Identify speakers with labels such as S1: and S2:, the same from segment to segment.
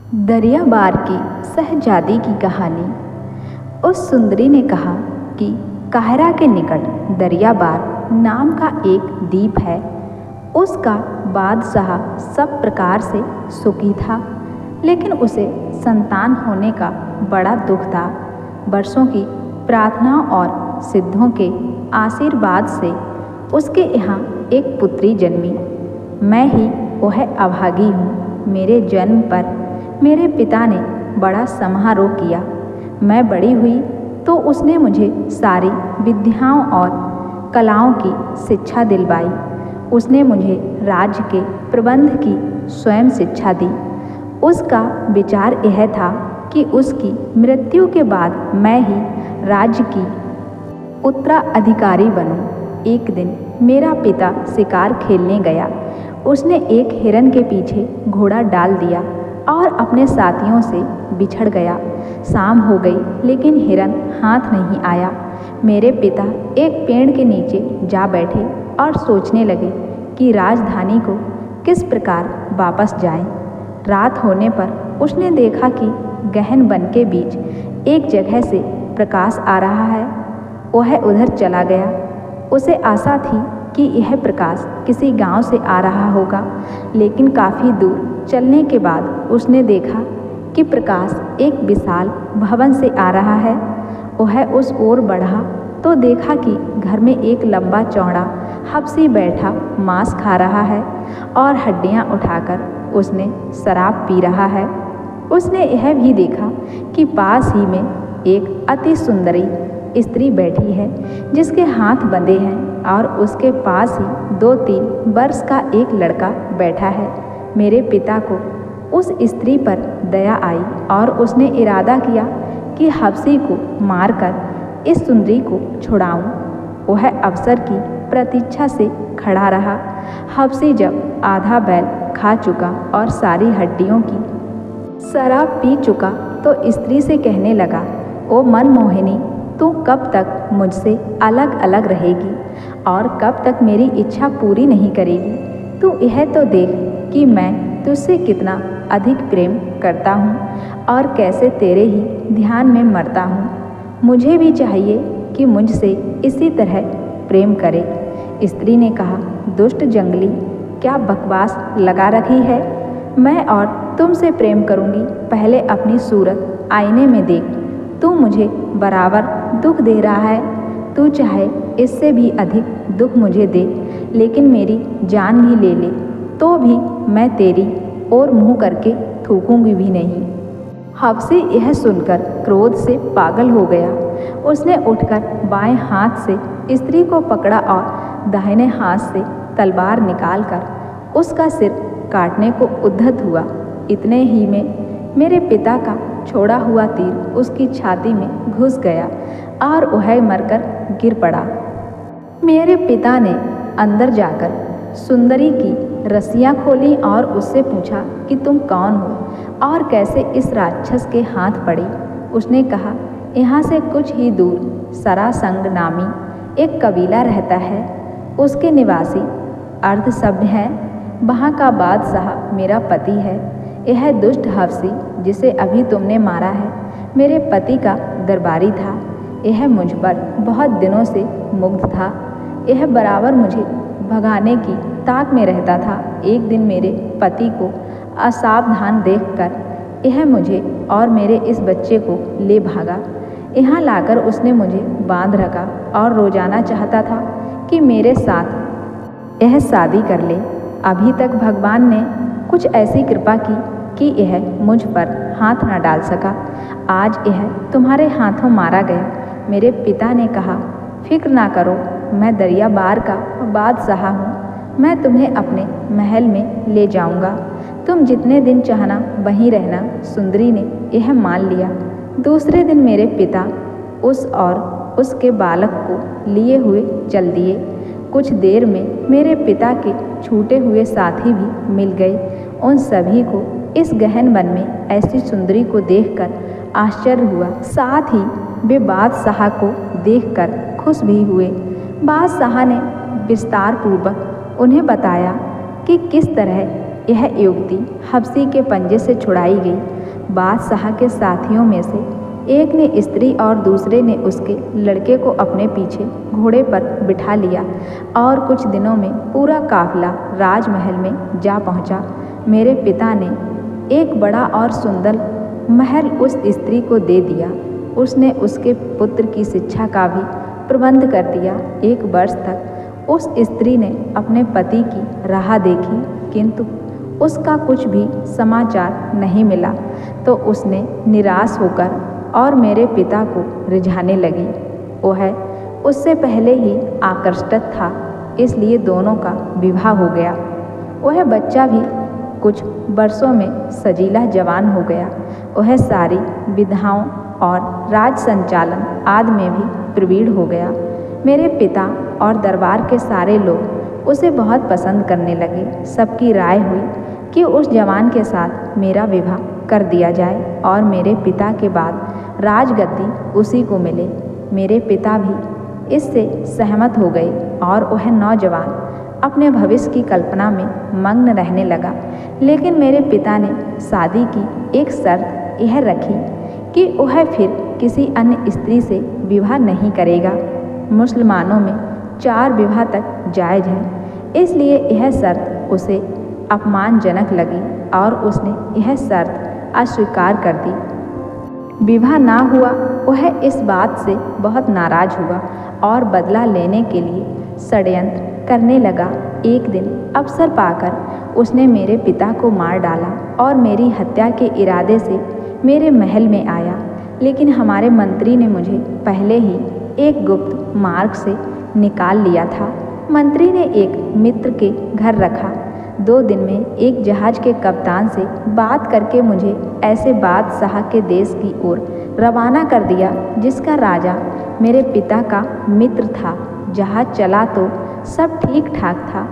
S1: दरियाबार की शहजादी की कहानी। उस सुंदरी ने कहा कि काहिरा के निकट दरियाबार नाम का एक द्वीप है। उसका बादशाह सब प्रकार से सुखी था, लेकिन उसे संतान होने का बड़ा दुख था। वर्षों की प्रार्थना और सिद्धों के आशीर्वाद से उसके यहाँ एक पुत्री जन्मी। मैं ही वह अभागी हूँ। मेरे जन्म पर मेरे पिता ने बड़ा समारोह किया। मैं बड़ी हुई तो उसने मुझे सारी विद्याओं और कलाओं की शिक्षा दिलवाई। उसने मुझे राज्य के प्रबंध की स्वयं शिक्षा दी। उसका विचार यह था कि उसकी मृत्यु के बाद मैं ही राज्य की उत्तराधिकारी बनूं। एक दिन मेरा पिता शिकार खेलने गया। उसने एक हिरन के पीछे घोड़ा डाल दिया और अपने साथियों से बिछड़ गया। शाम हो गई, लेकिन हिरन हाथ नहीं आया। मेरे पिता एक पेड़ के नीचे जा बैठे और सोचने लगे कि राजधानी को किस प्रकार वापस जाएं। रात होने पर उसने देखा कि गहन वन के बीच एक जगह से प्रकाश आ रहा है। वह उधर चला गया। उसे आशा थी कि यह प्रकाश किसी गांव से आ रहा होगा, लेकिन काफ़ी दूर चलने के बाद उसने देखा कि प्रकाश एक विशाल भवन से आ रहा है। वह उस ओर बढ़ा तो देखा कि घर में एक लंबा चौड़ा हबशी बैठा मांस खा रहा है और हड्डियां उठाकर उसने शराब पी रहा है। उसने यह भी देखा कि पास ही में एक अति सुंदरी स्त्री बैठी है, जिसके हाथ बंधे हैं, और उसके पास ही 2-3 वर्ष का एक लड़का बैठा है। मेरे पिता को उस स्त्री पर दया आई और उसने इरादा किया कि हबशी को मारकर इस सुंदरी को छुड़ाऊं। वह अवसर की प्रतीक्षा से खड़ा रहा। हबशी जब आधा बैल खा चुका और सारी हड्डियों की शराब पी चुका तो स्त्री से कहने लगा, ओ मनमोहिनी, तू कब तक मुझसे अलग अलग रहेगी और कब तक मेरी इच्छा पूरी नहीं करेगी? तू यह तो देख कि मैं तुझसे कितना अधिक प्रेम करता हूँ और कैसे तेरे ही ध्यान में मरता हूँ। मुझे भी चाहिए कि मुझसे इसी तरह प्रेम करे। स्त्री ने कहा, दुष्ट जंगली, क्या बकवास लगा रखी है? मैं और तुमसे प्रेम करूँगी। पहले अपनी सूरत आईने में देख। तू मुझे बराबर दुख दे रहा है। तू चाहे इससे भी अधिक दुख मुझे दे, लेकिन मेरी जान भी ले ले तो भी मैं तेरी ओर मुँह करके थूकूंगी भी नहीं। हबशी यह सुनकर क्रोध से पागल हो गया। उसने उठकर बाएं हाथ से स्त्री को पकड़ा और दाहिने हाथ से तलवार निकालकर उसका सिर काटने को उद्यत हुआ। इतने ही में मेरे पिता का छोड़ा हुआ तीर उसकी छाती में घुस गया और वह मरकर गिर पड़ा। मेरे पिता ने अंदर जाकर सुंदरी की रस्सियाँ खोली और उससे पूछा कि तुम कौन हो और कैसे इस राक्षस के हाथ पड़ी। उसने कहा, यहाँ से कुछ ही दूर सरासंग नामी एक कबीला रहता है। उसके निवासी अर्धसभ्य हैं। वहाँ का बादशाह मेरा पति है। यह दुष्ट हबशी जिसे अभी तुमने मारा है मेरे पति का दरबारी था। यह मुझ पर बहुत दिनों से मुग्ध था। यह बराबर मुझे भगाने की ताक में रहता था। एक दिन मेरे पति को असावधान देखकर यह मुझे और मेरे इस बच्चे को ले भागा। यहाँ लाकर उसने मुझे बांध रखा और रोजाना चाहता था कि मेरे साथ यह शादी कर ले। अभी तक भगवान ने कुछ ऐसी कृपा की कि यह मुझ पर हाथ न डाल सका। आज यह तुम्हारे हाथों मारा गया। मेरे पिता ने कहा, फिक्र ना करो, मैं दरियाबार का बादशाह हूँ। मैं तुम्हें अपने महल में ले जाऊँगा। तुम जितने दिन चाहना वहीं रहना। सुंदरी ने यह मान लिया। दूसरे दिन मेरे पिता उस और उसके बालक को लिए हुए चल दिए। कुछ देर में मेरे पिता के छूटे हुए साथी भी मिल गए। उन सभी को इस गहन वन में ऐसी सुंदरी को देखकर आश्चर्य हुआ। साथ ही वे बादशाह को देखकर खुश भी हुए। बादशाह ने विस्तार पूर्वक उन्हें बताया कि किस तरह यह युवती हबशी के पंजे से छुड़ाई गई बादशाह के साथियों में से एक ने स्त्री और दूसरे ने उसके लड़के को अपने पीछे घोड़े पर बिठा लिया और कुछ दिनों में पूरा काफिला राजमहल में जा पहुंचा। मेरे पिता ने एक बड़ा और सुंदर महल उस स्त्री को दे दिया। उसने उसके पुत्र की शिक्षा का भी प्रबंध कर दिया। 1 वर्ष तक उस स्त्री ने अपने पति की राह देखी, किंतु उसका कुछ भी समाचार नहीं मिला तो उसने निराश होकर और मेरे पिता को रिझाने लगी। वह उससे पहले ही आकृष्ट था, इसलिए दोनों का विवाह हो गया। वह बच्चा भी कुछ वर्षों में सजीला जवान हो गया। वह सारी विधाओं और राज संचालन आदि में भी प्रवीण हो गया। मेरे पिता और दरबार के सारे लोग उसे बहुत पसंद करने लगे। सबकी राय हुई कि उस जवान के साथ मेरा विवाह कर दिया जाए और मेरे पिता के बाद राजगद्दी उसी को मिले। मेरे पिता भी इससे सहमत हो गए और वह नौजवान अपने भविष्य की कल्पना में मग्न रहने लगा। लेकिन मेरे पिता ने शादी की एक शर्त यह रखी कि वह फिर किसी अन्य स्त्री से विवाह नहीं करेगा। मुसलमानों में 4 विवाह तक जायज़ है, इसलिए यह शर्त उसे अपमानजनक लगी और उसने यह शर्त अस्वीकार कर दी। विवाह ना हुआ। वह इस बात से बहुत नाराज हुआ और बदला लेने के लिए षड्यंत्र करने लगा। एक दिन अवसर पाकर उसने मेरे पिता को मार डाला और मेरी हत्या के इरादे से मेरे महल में आया। लेकिन हमारे मंत्री ने मुझे पहले ही एक गुप्त मार्ग से निकाल लिया था। मंत्री ने एक मित्र के घर रखा। 2 दिन में एक जहाज के कप्तान से बात करके मुझे ऐसे बादशाह के देश की ओर रवाना कर दिया जिसका राजा मेरे पिता का मित्र था। जहाज चला तो सब ठीक ठाक था,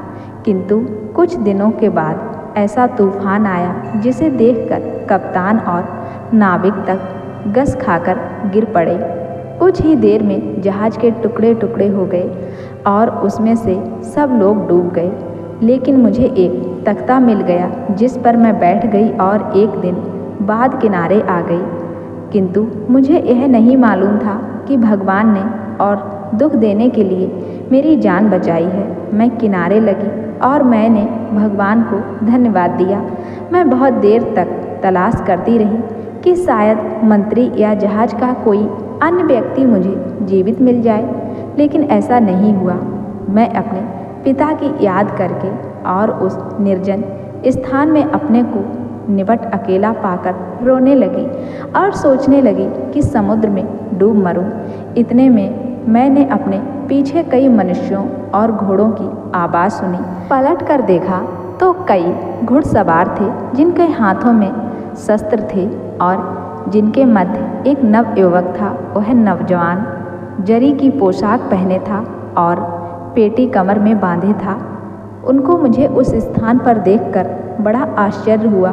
S1: किंतु कुछ दिनों के बाद ऐसा तूफान आया जिसे देखकर कप्तान और नाविक तक गस खाकर गिर पड़े। कुछ ही देर में जहाज के टुकड़े टुकड़े हो गए और उसमें से सब लोग डूब गए। लेकिन मुझे एक तख्ता मिल गया जिस पर मैं बैठ गई और एक दिन बाद किनारे आ गई। किंतु मुझे यह नहीं मालूम था कि भगवान ने और दुख देने के लिए मेरी जान बचाई है। मैं किनारे लगी और मैंने भगवान को धन्यवाद दिया। मैं बहुत देर तक तलाश करती रही कि शायद मंत्री या जहाज का कोई अन्य व्यक्ति मुझे जीवित मिल जाए, लेकिन ऐसा नहीं हुआ। मैं अपने पिता की याद करके और उस निर्जन स्थान में अपने को निबट अकेला पाकर रोने लगी और सोचने लगी कि समुद्र में डूब मरूं। इतने में मैंने अपने पीछे कई मनुष्यों और घोड़ों की आवाज़ सुनी। पलट कर देखा तो कई घुड़सवार थे जिनके हाथों में शस्त्र थे और जिनके मध्य एक नवयुवक था। वह नौजवान जरी की पोशाक पहने था और पेटी कमर में बांधे था। उनको मुझे उस स्थान पर देखकर बड़ा आश्चर्य हुआ।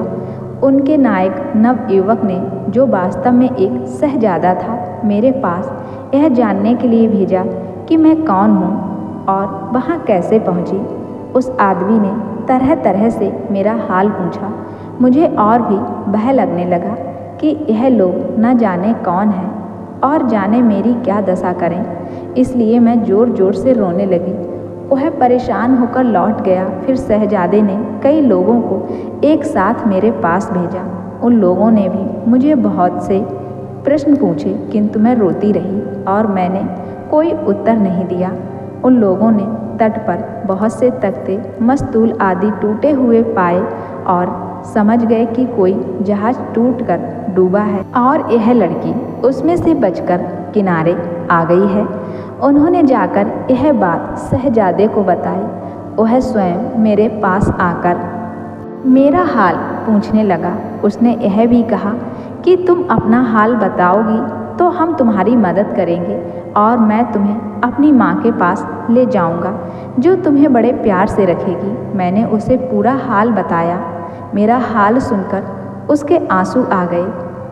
S1: उनके नायक नवयुवक ने, जो वास्तव में एक शहजादा था, मेरे पास यह जानने के लिए भेजा कि मैं कौन हूँ और वहाँ कैसे पहुँची। उस आदमी ने तरह तरह से मेरा हाल पूछा। मुझे और भी भय लगने लगा कि यह लोग न जाने कौन हैं और जाने मेरी क्या दशा करें। इसलिए मैं ज़ोर ज़ोर से रोने लगी। वह परेशान होकर लौट गया। फिर शहजादे ने कई लोगों को एक साथ मेरे पास भेजा। उन लोगों ने भी मुझे बहुत से प्रश्न पूछे, किंतु मैं रोती रही और मैंने कोई उत्तर नहीं दिया। उन लोगों ने तट पर बहुत से तख्ते, मस्तूल आदि टूटे हुए पाए और समझ गए कि कोई जहाज टूटकर डूबा है और यह लड़की उसमें से बचकर किनारे आ गई है। उन्होंने जाकर यह बात शहजादे को बताई। वह स्वयं मेरे पास आकर मेरा हाल पूछने लगा। उसने यह भी कहा कि तुम अपना हाल बताओगी तो हम तुम्हारी मदद करेंगे और मैं तुम्हें अपनी माँ के पास ले जाऊँगा, जो तुम्हें बड़े प्यार से रखेगी। मैंने उसे पूरा हाल बताया। मेरा हाल सुनकर उसके आंसू आ गए।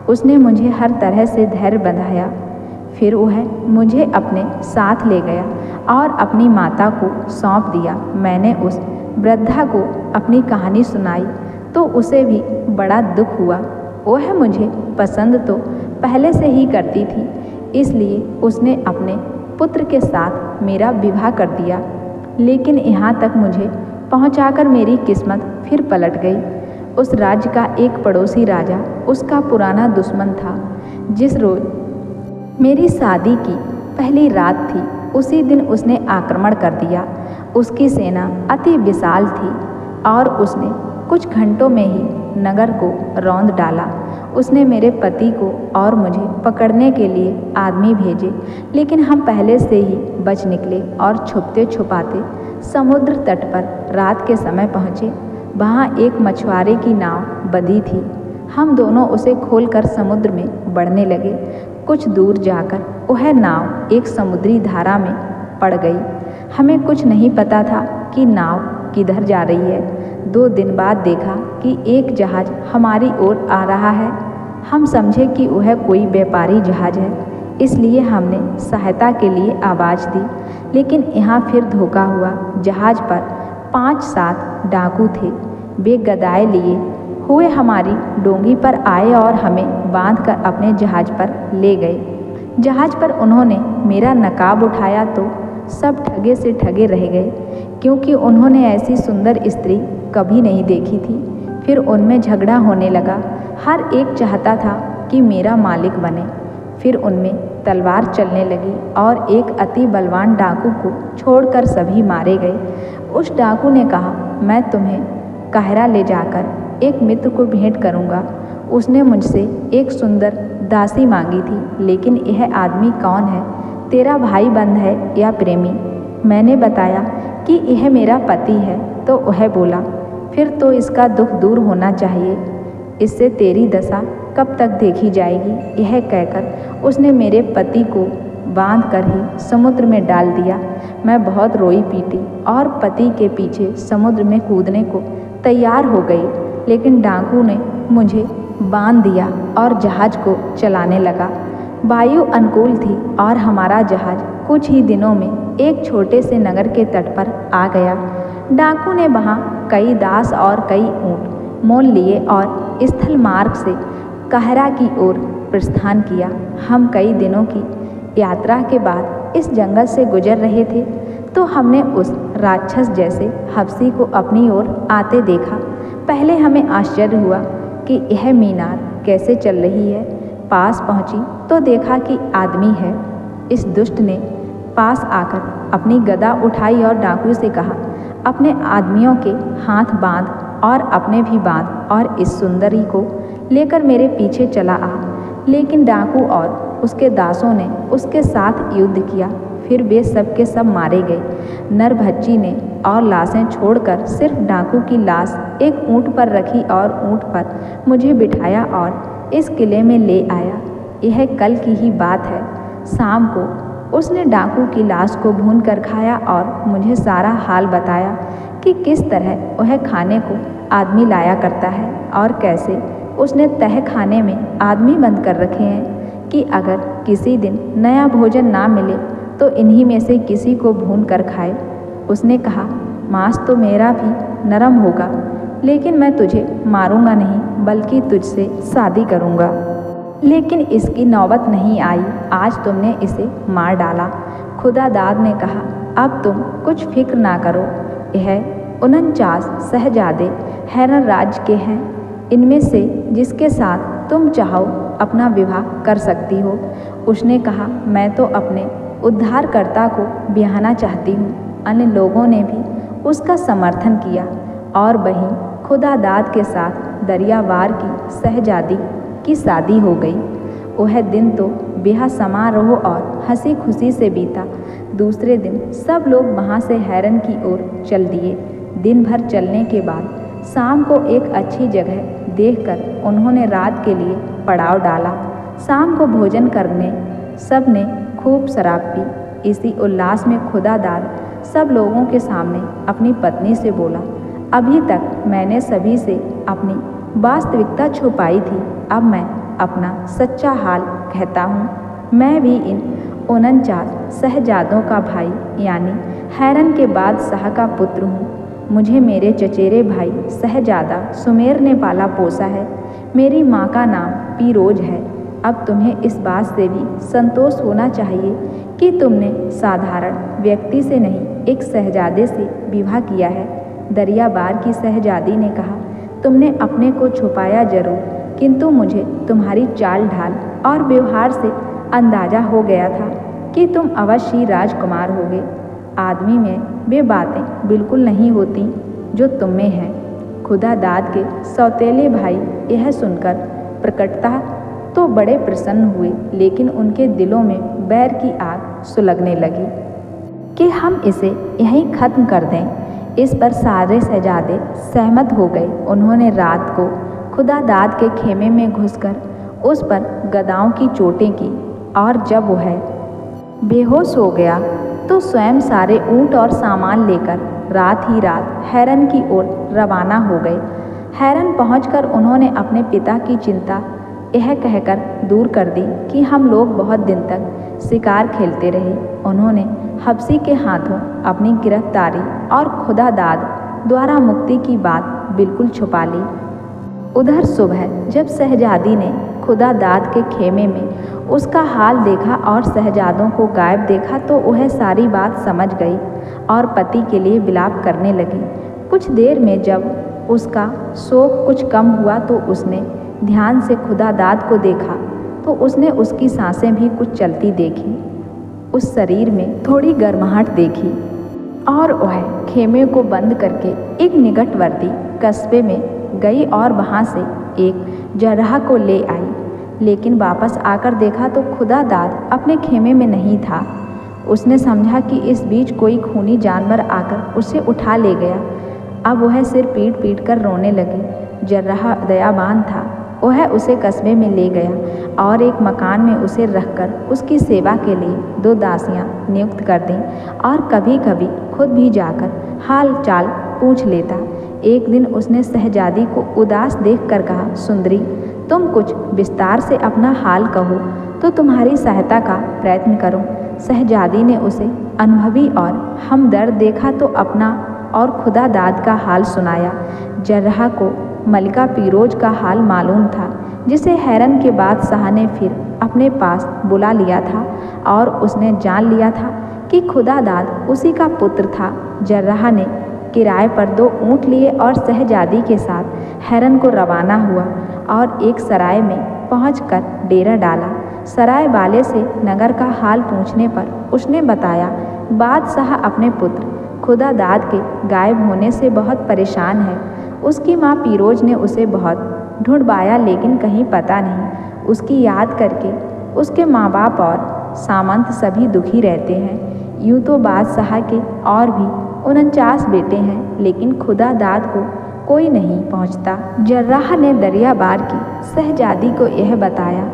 S1: उसने मुझे हर तरह से धैर्य बंधाया। फिर वह मुझे अपने साथ ले गया और अपनी माता को सौंप दिया। मैंने उस वृद्धा को अपनी कहानी सुनाई तो उसे भी बड़ा दुख हुआ। वह मुझे पसंद तो पहले से ही करती थी, इसलिए उसने अपने पुत्र के साथ मेरा विवाह कर दिया। लेकिन यहाँ तक मुझे पहुँचाकर मेरी किस्मत फिर पलट गई। उस राज्य का एक पड़ोसी राजा उसका पुराना दुश्मन था। जिस रोज मेरी शादी की पहली रात थी, उसी दिन उसने आक्रमण कर दिया। उसकी सेना अति विशाल थी और उसने कुछ घंटों में ही नगर को रौंद डाला। उसने मेरे पति को और मुझे पकड़ने के लिए आदमी भेजे, लेकिन हम पहले से ही बच निकले और छुपते छुपाते समुद्र तट पर रात के समय पहुँचे। वहाँ एक मछुआरे की नाव बंधी थी। हम दोनों उसे खोलकर समुद्र में बढ़ने लगे। कुछ दूर जाकर वह नाव एक समुद्री धारा में पड़ गई। हमें कुछ नहीं पता था कि नाव किधर जा रही है। 2 दिन बाद देखा कि एक जहाज हमारी ओर आ रहा है। हम समझे कि वह कोई व्यापारी जहाज है, इसलिए हमने सहायता के लिए आवाज़ दी। लेकिन यहाँ फिर धोखा हुआ। जहाज पर 5-7 डाकू थे। वे गदाए लिए हुए हमारी डोंगी पर आए और हमें बांधकर अपने जहाज पर ले गए। जहाज पर उन्होंने मेरा नकाब उठाया तो सब ठगे से ठगे रह गए, क्योंकि उन्होंने ऐसी सुंदर स्त्री कभी नहीं देखी थी। फिर उनमें झगड़ा होने लगा। हर एक चाहता था कि मेरा मालिक बने। फिर उनमें तलवार चलने लगी और एक अति बलवान डाकू को छोड़कर सभी मारे गए। उस डाकू ने कहा, मैं तुम्हें काहिरा ले जाकर एक मित्र को भेंट करूंगा। उसने मुझसे एक सुंदर दासी मांगी थी, लेकिन यह आदमी कौन है? तेरा भाई बंध है या प्रेमी? मैंने बताया कि यह मेरा पति है, तो वह बोला, फिर तो इसका दुख दूर होना चाहिए। इससे तेरी दशा कब तक देखी जाएगी? यह कहकर उसने मेरे पति को बांध कर ही समुद्र में डाल दिया। मैं बहुत रोई पीटी और पति के पीछे समुद्र में कूदने को तैयार हो गई, लेकिन डाकू ने मुझे बांध दिया और जहाज को चलाने लगा। वायु अनुकूल थी और हमारा जहाज कुछ ही दिनों में एक छोटे से नगर के तट पर आ गया। डाकू ने वहाँ कई दास और कई ऊँट मोल लिए और स्थल मार्ग से काहिरा की ओर प्रस्थान किया। हम कई दिनों की यात्रा के बाद इस जंगल से गुजर रहे थे, तो हमने उस राक्षस जैसे हबशी को अपनी ओर आते देखा। पहले हमें आश्चर्य हुआ कि यह मीनार कैसे चल रही है। पास पहुंची तो देखा कि आदमी है। इस दुष्ट ने पास आकर अपनी गदा उठाई और डाकू से कहा, अपने आदमियों के हाथ बांध और अपने भी बांध और इस सुंदरी को लेकर मेरे पीछे चला आ। लेकिन डाकू और उसके दासों ने उसके साथ युद्ध किया। फिर वे सब के सब मारे गए। नरभक्षी ने और लाशें छोड़कर सिर्फ डाकू की लाश एक ऊँट पर रखी और ऊँट पर मुझे बिठाया और इस किले में ले आया। यह कल की ही बात है। शाम को उसने डाकू की लाश को भून कर खाया और मुझे सारा हाल बताया कि किस तरह वह खाने को आदमी लाया करता है और कैसे उसने तह खाने में आदमी बंद कर रखे हैं कि अगर किसी दिन नया भोजन ना मिले तो इन्हीं में से किसी को भून कर खाए। उसने कहा, मांस तो मेरा भी नरम होगा, लेकिन मैं तुझे मारूंगा नहीं, बल्कि तुझसे शादी करूंगा। लेकिन इसकी नौबत नहीं आई। आज तुमने इसे मार डाला। खुदादाद ने कहा, अब तुम कुछ फिक्र ना करो। यह 49 शहजादे हैरन राज्य के हैं। इनमें से जिसके साथ तुम चाहो अपना विवाह कर सकती हो। उसने कहा, मैं तो अपने उद्धारकर्ता को ब्याहना चाहती हूँ। अन्य लोगों ने भी उसका समर्थन किया और वहीं खुदादाद के साथ दरियावार की शहजादी की शादी हो गई। वह दिन तो ब्याह समारोह और हंसी खुशी से बीता। दूसरे दिन सब लोग वहाँ से हैरन की ओर चल दिए। दिन भर चलने के बाद शाम को एक अच्छी जगह देखकर उन्होंने रात के लिए पड़ाव डाला। शाम को भोजन करने सब ने खूब शराब पी। इसी उल्लास में खुदादाद सब लोगों के सामने अपनी पत्नी से बोला, अभी तक मैंने सभी से अपनी वास्तविकता छुपाई थी, अब मैं अपना सच्चा हाल कहता हूँ। मैं भी इन 49 शहजादों का भाई यानी हैरन के बादशाह का पुत्र हूँ। मुझे मेरे चचेरे भाई शहजादा सुमेर ने पाला पोसा है। मेरी माँ का नाम पीरोज है। अब तुम्हें इस बात से भी संतोष होना चाहिए कि तुमने साधारण व्यक्ति से नहीं, एक शहजादे से विवाह किया है। दरियाबार की शहजादी ने कहा, तुमने अपने को छुपाया जरूर, किंतु मुझे तुम्हारी चाल ढाल और व्यवहार से अंदाजा हो गया था कि तुम अवश्य ही राजकुमार होगे। आदमी में वे बातें बिल्कुल नहीं होती जो तुम में हैं। खुदादाद के सौतेले भाई यह सुनकर प्रकटतः तो बड़े प्रसन्न हुए, लेकिन उनके दिलों में बैर की आग सुलगने लगी कि हम इसे यहीं खत्म कर दें। इस पर सारे शहजादे सहमत हो गए। उन्होंने रात को खुदादाद के खेमे में घुसकर उस पर गदाओं की चोटें की, और जब वह बेहोश हो गया तो स्वयं सारे ऊंट और सामान लेकर रात ही रात हैरन की ओर रवाना हो गए। हैरन पहुंचकर उन्होंने अपने पिता की चिंता यह कहकर दूर कर दी कि हम लोग बहुत दिन तक शिकार खेलते रहे। उन्होंने हब्सी के हाथों अपनी गिरफ्तारी और खुदादाद द्वारा मुक्ति की बात बिल्कुल छुपा ली। उधर सुबह जब शहजादी ने खुदादाद के खेमे में उसका हाल देखा और शहजादों को गायब देखा तो वह सारी बात समझ गई और पति के लिए विलाप करने लगी। कुछ देर में जब उसका शोक कुछ कम हुआ तो उसने ध्यान से खुदादाद को देखा तो उसने उसकी सांसें भी कुछ चलती देखी, उस शरीर में थोड़ी गर्माहट देखी, और वह खेमे को बंद करके एक निकटवर्ती कस्बे में गई और वहाँ से एक जर्राह को ले आई। लेकिन वापस आकर देखा तो खुदादाद अपने खेमे में नहीं था। उसने समझा कि इस बीच कोई खूनी जानवर आकर उसे उठा ले गया। अब वह सिर पीट पीट कर रोने लगी। जर्राह दयावान था। वह उसे कस्बे में ले गया और एक मकान में उसे रखकर उसकी सेवा के लिए 2 दासियां नियुक्त कर दी और कभी कभी खुद भी जाकर हाल चाल पूछ लेता। एक दिन उसने शहजादी को उदास देखकर कहा, सुंदरी, तुम कुछ विस्तार से अपना हाल कहो तो तुम्हारी सहायता का प्रयत्न करूं। शहजादी ने उसे अनुभवी और हमदर्द देखा तो अपना और खुदादाद का हाल सुनाया। जर्राह को मलिका पीरोज का हाल मालूम था, जिसे हैरन के बाद शाह ने फिर अपने पास बुला लिया था और उसने जान लिया था कि खुदादाद उसी का पुत्र था। जर्राह ने किराए पर 2 ऊँट लिए और शहजादी के साथ हैरन को रवाना हुआ और एक सराय में पहुंचकर डेरा डाला। सराय वाले से नगर का हाल पूछने पर उसने बताया, बादशाह अपने पुत्र खुदादाद के गायब होने से बहुत परेशान है। उसकी माँ पीरोज ने उसे बहुत ढूंढवाया लेकिन कहीं पता नहीं। उसकी याद करके उसके माँ बाप और सामंत सभी दुखी रहते हैं। यूँ तो बादशाह के और भी 49 बेटे हैं, लेकिन खुदादाद को कोई नहीं पहुंचता। जर्राह ने दरियाबार की शहजादी को यह बताया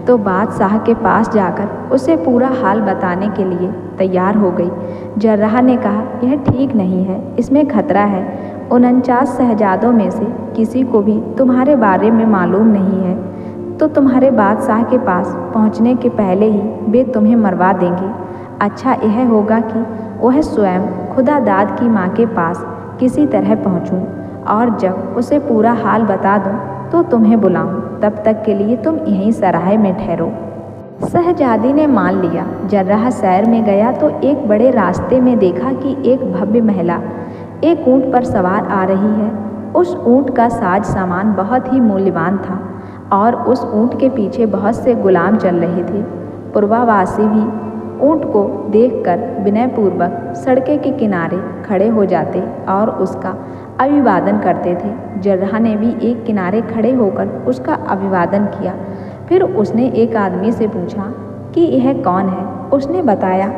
S1: तो बादशाह के पास जाकर उसे पूरा हाल बताने के लिए तैयार हो गई। जर्राह ने कहा, यह ठीक नहीं है, इसमें खतरा है। 49 शहजादों में से किसी को भी तुम्हारे बारे में मालूम नहीं है तो तुम्हारे बादशाह के पास पहुंचने के पहले ही वे तुम्हें मरवा देंगे। अच्छा यह होगा कि वह स्वयं खुदादाद की माँ के पास किसी तरह पहुँचूँ और जब उसे पूरा हाल बता दूँ तो तुम्हें बुलाऊँ। तब तक के लिए तुम यहीं सराय में ठहरो। शहजादी ने मान लिया। जर्राह शहर में गया तो एक बड़े रास्ते में देखा कि एक भव्य महिला एक ऊँट पर सवार आ रही है। उस ऊँट का साज सामान बहुत ही मूल्यवान था और उस ऊँट के पीछे बहुत से गुलाम चल रहे थे। पूर्वावासी भी ऊँट को देखकर विनयपूर्वक सड़के के किनारे खड़े हो जाते और उसका अभिवादन करते थे। जर्राह ने भी एक किनारे खड़े होकर उसका अभिवादन किया। फिर उसने एक आदमी से पूछा कि यह कौन है। उसने बताया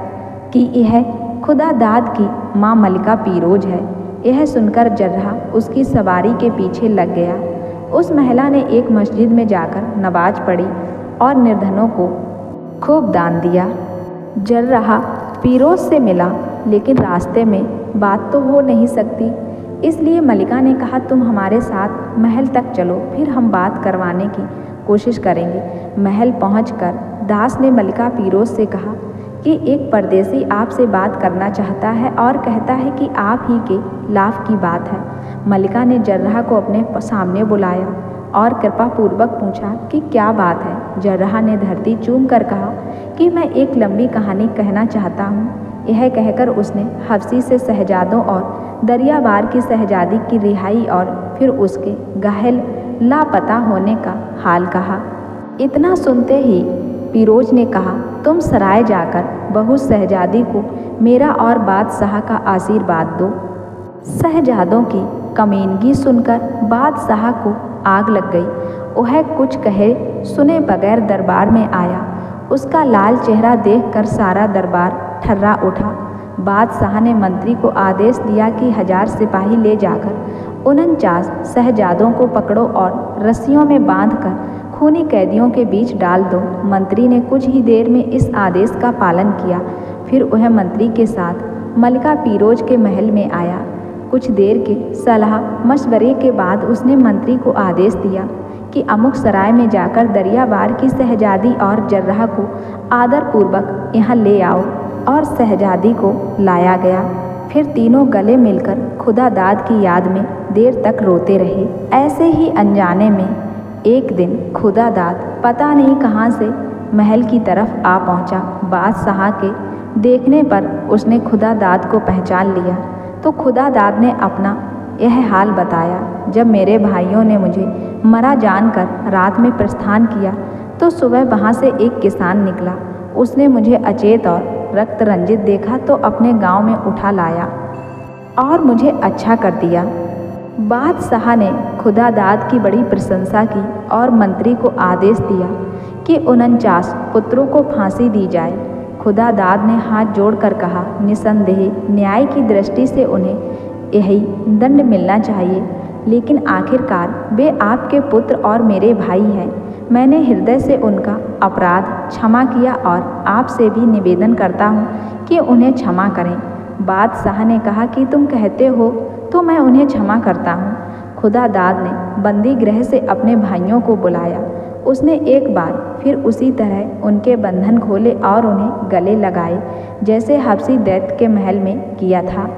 S1: कि यह खुदादाद की माँ मलिका पीरोज है। यह सुनकर जर्राह उसकी सवारी के पीछे लग गया। उस महिला ने एक मस्जिद में जाकर नमाज पढ़ी और निर्धनों को खूब दान दिया। जर्राह पीरोज से मिला, लेकिन रास्ते में बात तो हो नहीं सकती, इसलिए मलिका ने कहा, तुम हमारे साथ महल तक चलो, फिर हम बात करवाने की कोशिश करेंगे। महल पहुंचकर दास ने मलिका पीरोज से कहा कि एक परदेसी आपसे बात करना चाहता है और कहता है कि आप ही के लाभ की बात है। मलिका ने जर्राह को अपने सामने बुलाया और कृपापूर्वक पूछा कि क्या बात है। जर्राह ने धरती चूम कर कहा कि मैं एक लंबी कहानी कहना चाहता हूँ। यह कहकर उसने हफ्सी से शहजादों और दरियावार की शहजादी की रिहाई और फिर उसके घायल लापता होने का हाल कहा। इतना सुनते ही पीरोज ने कहा, तुम सराय जाकर बहू शहजादी को मेरा और बादशाह का आशीर्वाद दो। शहजादों की कमीनगी सुनकर बादशाह को आग लग गई। वह कुछ कहे सुने बगैर दरबार में आया। उसका लाल चेहरा देखकर सारा दरबार ठर्रा उठा। बादशाह ने मंत्री को आदेश दिया कि 1000 सिपाही ले जाकर 49 शहजादों को पकड़ो और रस्सियों में बांधकर खूनी कैदियों के बीच डाल दो। मंत्री ने कुछ ही देर में इस आदेश का पालन किया। फिर वह मंत्री के साथ मलिका पीरोज के महल में आया। कुछ देर के सलाह मशवरे के बाद उसने मंत्री को आदेश दिया कि अमुक सराय में जाकर दरियावार की शहजादी और जर्राह को आदरपूर्वक यहाँ ले आओ। और शहजादी को लाया गया। फिर तीनों गले मिलकर खुदादाद की याद में देर तक रोते रहे। ऐसे ही अनजाने में एक दिन खुदादाद पता नहीं कहाँ से महल की तरफ आ पहुँचा। बादशाह के देखने पर उसने खुदादाद को पहचान लिया तो खुदादाद ने अपना यह हाल बताया। जब मेरे भाइयों ने मुझे मरा जानकर रात में प्रस्थान किया तो सुबह वहाँ से एक किसान निकला। उसने मुझे अचेत और रक्त रंजित देखा तो अपने गांव में उठा लाया और मुझे अच्छा कर दिया। बादशाह ने खुदादाद की बड़ी प्रशंसा की और मंत्री को आदेश दिया कि 49 पुत्रों को फांसी दी जाए। खुदादाद ने हाथ जोड़कर कहा, निसंदेह न्याय की दृष्टि से उन्हें यही दंड मिलना चाहिए, लेकिन आखिरकार वे आपके पुत्र और मेरे भाई हैं। मैंने हृदय से उनका अपराध क्षमा किया और आपसे भी निवेदन करता हूँ कि उन्हें क्षमा करें। बादशाह ने कहा कि तुम कहते हो तो मैं उन्हें क्षमा करता हूँ। खुदादाद ने बंदी गृह से अपने भाइयों को बुलाया। उसने एक बार फिर उसी तरह उनके बंधन खोले और उन्हें गले लगाए जैसे हबसी दैत्य के महल में किया था।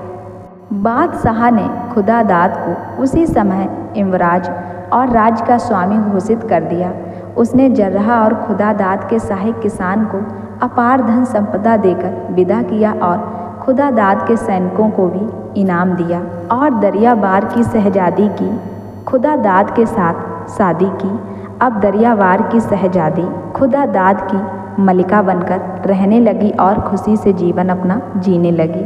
S1: बादशाह ने खुदादाद को उसी समय इमराज और राज्य का स्वामी घोषित कर दिया। उसने जर्राह और खुदादाद के सहायक किसान को अपार धन संपदा देकर विदा किया और खुदादाद के सैनिकों को भी इनाम दिया और दरियावार की शहजादी की खुदादाद के साथ शादी की। अब दरियावार की शहजादी खुदादाद की मलिका बनकर रहने लगी और खुशी से जीवन अपना जीने लगी।